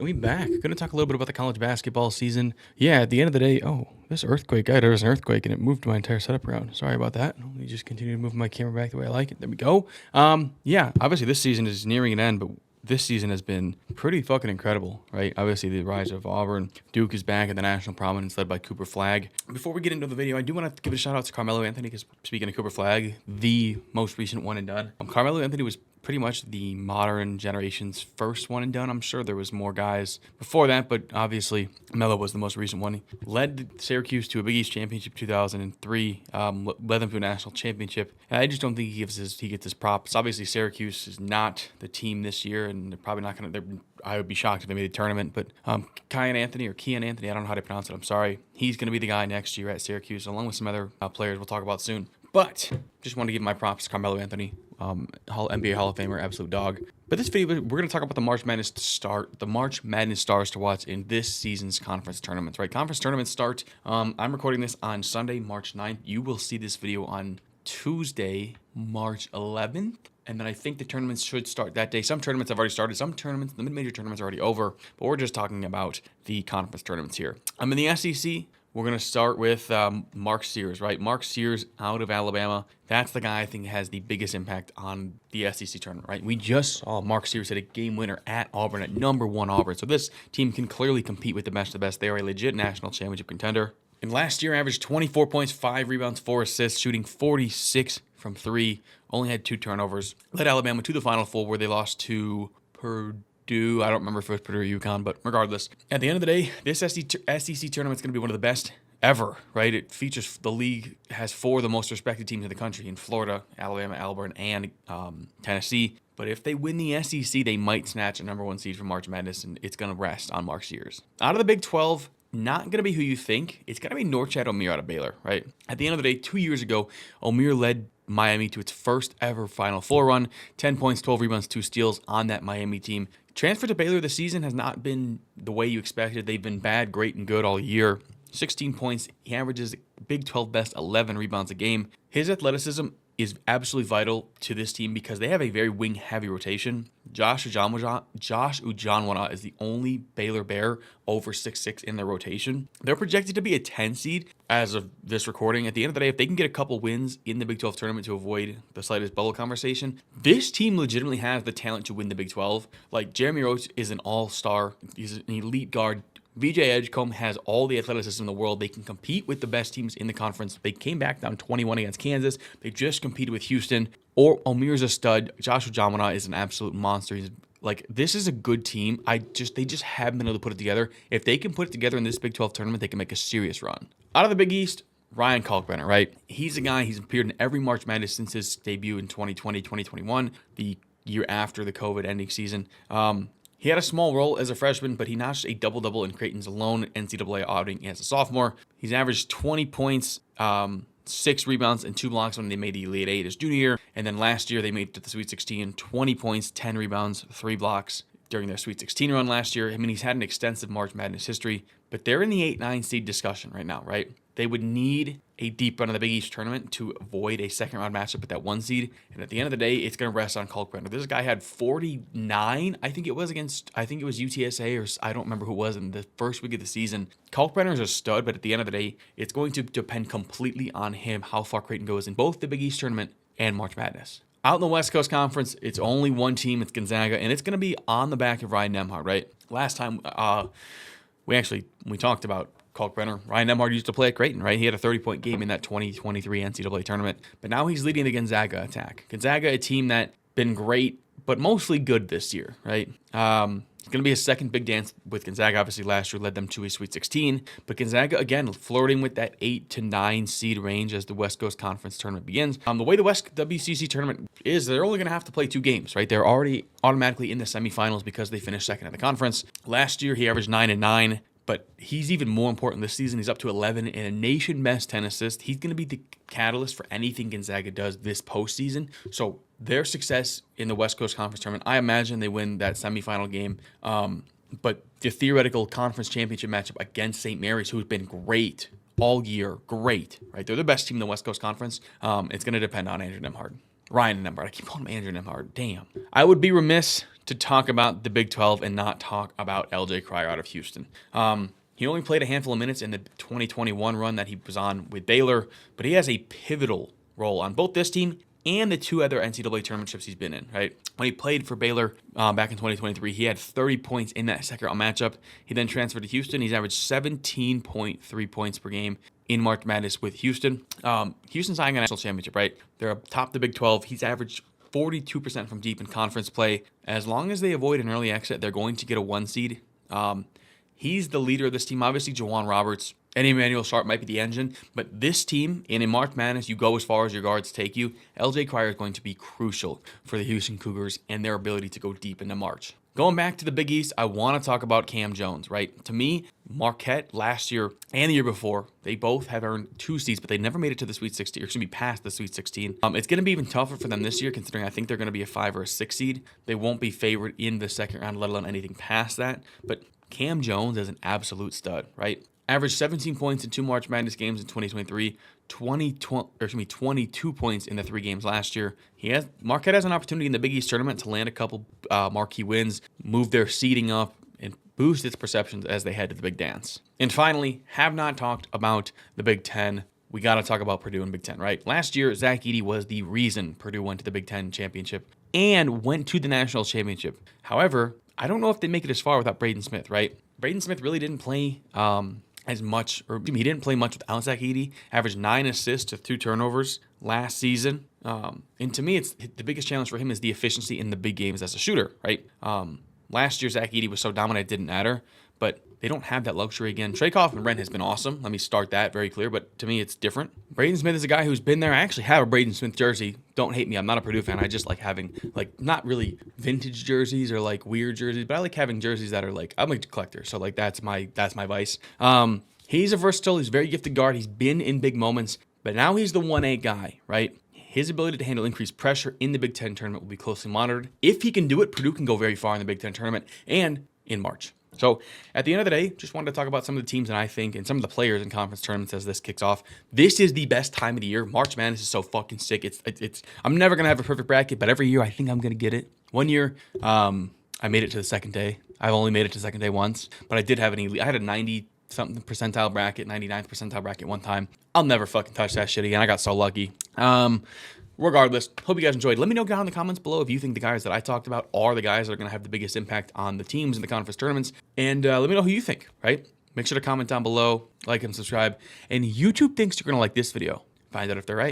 We back. Gonna talk a little bit about the college basketball season. Yeah, at the end of the day, this earthquake, guy, there was an earthquake and it moved my entire setup around. Sorry about that. Let me just continue to move my camera back the way I like it. There we go. Yeah, obviously this season is nearing an end, but this season has been pretty fucking incredible, right? Obviously the rise of Auburn. Duke is back in the national prominence led by Cooper Flagg. Before we get into the video, I do want to give a shout out to Carmelo Anthony because speaking of Cooper Flagg, the most recent one and done. Carmelo Anthony was pretty much the modern generation's first one and done. I'm sure there was more guys before that, but obviously Melo was the most recent one. He led Syracuse to a Big East championship 2003, led them to a national championship. And I just don't think he gets his props. Obviously, Syracuse is not the team this year, and they're probably not going to. I would be shocked if they made a tournament, but Kian Anthony, I don't know how to pronounce it. I'm sorry. He's going to be the guy next year at Syracuse, along with some other players we'll talk about soon. But just want to give my props to Carmelo Anthony, NBA Hall of Famer, absolute dog. But this video, we're going to talk about the March Madness stars to watch in this season's conference tournaments, right? Conference tournaments start. I'm recording this on Sunday, March 9th. You will see this video on Tuesday, March 11th. And then I think the tournaments should start that day. Some tournaments have already started. Some tournaments, the mid-major tournaments are already over. But we're just talking about the conference tournaments here. I'm in the SEC. We're going to start with Mark Sears, right? Mark Sears out of Alabama. That's the guy I think has the biggest impact on the SEC tournament, right? We just saw Mark Sears hit a game winner at Auburn, at #1 Auburn. So this team can clearly compete with the best of the best. They are a legit national championship contender. And last year averaged 24 points, 5 rebounds, 4 assists, shooting 46 from 3. Only had 2 turnovers. Led Alabama to the Final Four where they lost to Purdue. I don't remember if it was Purdue or UConn, but regardless. At the end of the day, this SEC tournament is going to be one of the best ever, right? It features, the league has 4 of the most respected teams in the country in Florida, Alabama, Auburn, and Tennessee. But if they win the SEC, they might snatch a #1 seed from March Madness, and it's going to rest on Mark Sears. Out of the Big 12, not going to be who you think. It's going to be Norchad Omier out of Baylor, right? At the end of the day, 2 years ago, Omier led Miami to its first ever Final Four run. 10 points, 12 rebounds, 2 steals on that Miami team. Transfer to Baylor this season has not been the way you expected. They've been bad, great, and good all year. 16 points. He averages Big 12 best 11 rebounds a game. His athleticism is absolutely vital to this team because they have a very wing-heavy rotation. Josh Ujanwana is the only Baylor Bear over 6'6" in their rotation. They're projected to be a 10 seed as of this recording. At the end of the day, if they can get a couple wins in the Big 12 tournament to avoid the slightest bubble conversation, this team legitimately has the talent to win the Big 12. Like, Jeremy Roach is an all-star. He's an elite guard. VJ Edgecombe has all the athleticism in the world. They can compete with the best teams in the conference. They came back down 21 against Kansas. They just competed with Houston. Or Omir's a stud. Joshua Jamana is an absolute monster. This is a good team. They just haven't been able to put it together. If they can put it together in this Big 12 tournament, they can make a serious run. Out of the Big East, Ryan Kalkbrenner, right? He's a guy, he's appeared in every March Madness since his debut in 2020, 2021, the year after the COVID ending season. He had a small role as a freshman, but he notched a double-double in Creighton's lone NCAA outing as a sophomore. He's averaged 20 points, 6 rebounds, and 2 blocks when they made the Elite Eight his junior year. And then last year, they made it to the Sweet 16, 20 points, 10 rebounds, 3 blocks during their Sweet 16 run last year. I mean, he's had an extensive March Madness history, but they're in the 8-9 seed discussion right now, right? They would need a deep run of the Big East tournament to avoid a second-round matchup with that 1 seed. And at the end of the day, it's going to rest on Kalkbrenner. This guy had 49, I think it was UTSA, or I don't remember who it was in the first week of the season. Kalkbrenner is a stud, but at the end of the day, it's going to depend completely on him, how far Creighton goes in both the Big East tournament and March Madness. Out in the West Coast Conference, it's only one team, it's Gonzaga, and it's going to be on the back of Ryan Nembhard, right? Last time we talked about Kalkbrenner, Ryan Nembhard used to play at Creighton, right? He had a 30-point game in that 2023 NCAA tournament, but now he's leading the Gonzaga attack. Gonzaga, a team that been great, but mostly good this year, right? It's going to be a second big dance with Gonzaga. Obviously, last year led them to a Sweet 16, but Gonzaga, again, flirting with that 8 to 9 seed range as the West Coast Conference tournament begins. The way the West WCC tournament is, they're only going to have to play 2 games, right? They're already automatically in the semifinals because they finished second in the conference. Last year, he averaged 9 and 9. But he's even more important this season. He's up to 11 and a nation best 10 assists. He's going to be the catalyst for anything Gonzaga does this postseason. So their success in the West Coast Conference tournament, I imagine they win that semifinal game. But the theoretical conference championship matchup against St. Mary's, who's been great all year, great, right? They're the best team in the West Coast Conference. It's going to depend on Andrew Nembhard. Ryan Nembhard. I keep calling him Andrew Nembhard. Damn. I would be remiss to talk about the Big 12 and not talk about LJ Cryer out of Houston. He only played a handful of minutes in the 2021 run that he was on with Baylor, but he has a pivotal role on both this team and the 2 other NCAA tournament trips he's been in, right? When he played for Baylor back in 2023, he had 30 points in that second round matchup. He then transferred to Houston. He's averaged 17.3 points per game in March Madness with Houston. Houston's eyeing a national championship, right? They're atop the Big 12. He's averaged 42% from deep in conference play. As long as they avoid an early exit, they're going to get a 1 seed. He's the leader of this team. Obviously, Jawan Roberts and Emmanuel Sharp might be the engine, but this team, and in March Madness, you go as far as your guards take you. LJ Cryer is going to be crucial for the Houston Cougars and their ability to go deep into March. Going back to the Big East, I want to talk about Cam Jones, right? To me, Marquette last year and the year before, they both have earned 2 seeds, but they never made it to the Sweet 16, or excuse me, past the Sweet 16. It's going to be even tougher for them this year, considering I think they're going to be a 5 or a 6 seed. They won't be favored in the second round, let alone anything past that. But Cam Jones is an absolute stud, right? Averaged 17 points in 2 March Madness games in 2023, 22 points in the 3 games last year. Marquette has an opportunity in the Big East tournament to land a couple marquee wins, move their seeding up, and boost its perceptions as they head to the big dance. And finally, have not talked about the Big Ten. We got to talk about Purdue and Big Ten, right? Last year, Zach Edey was the reason Purdue went to the Big Ten championship and went to the national championship. However, I don't know if they make it as far without Braden Smith, right? Braden Smith really didn't play as much, or he didn't play much without Zach Edey. Averaged 9 assists to 2 turnovers last season. And to me, it's the biggest challenge for him is the efficiency in the big games as a shooter, right? Last year, Zach Edey was so dominant, it didn't matter, but they don't have that luxury again. Trey Kaufman-Brent has been awesome. Let me start that very clear, but to me, it's different. Braden Smith is a guy who's been there. I actually have a Braden Smith jersey. Don't hate me. I'm not a Purdue fan. I just like having, not really vintage jerseys or weird jerseys, but I like having jerseys that are I'm a collector. So that's my vice. He's a versatile, he's a very gifted guard. He's been in big moments, but now he's the 1A guy, right? His ability to handle increased pressure in the Big Ten tournament will be closely monitored. If he can do it, Purdue can go very far in the Big Ten tournament and in March. So at the end of the day, just wanted to talk about some of the teams that I think and some of the players in conference tournaments as this kicks off. This is the best time of the year. March Madness is so fucking sick. It's I'm never going to have a perfect bracket, but every year I think I'm going to get it. One year, I made it to the second day. I've only made it to the second day once, but I did have I had a 90-something percentile bracket, 99th percentile bracket one time. I'll never fucking touch that shit again. I got so lucky. Regardless, hope you guys enjoyed. Let me know down in the comments below if you think the guys that I talked about are the guys that are going to have the biggest impact on the teams in the conference tournaments. And let me know who you think, right? Make sure to comment down below, like and subscribe. And YouTube thinks you're going to like this video. Find out if they're right.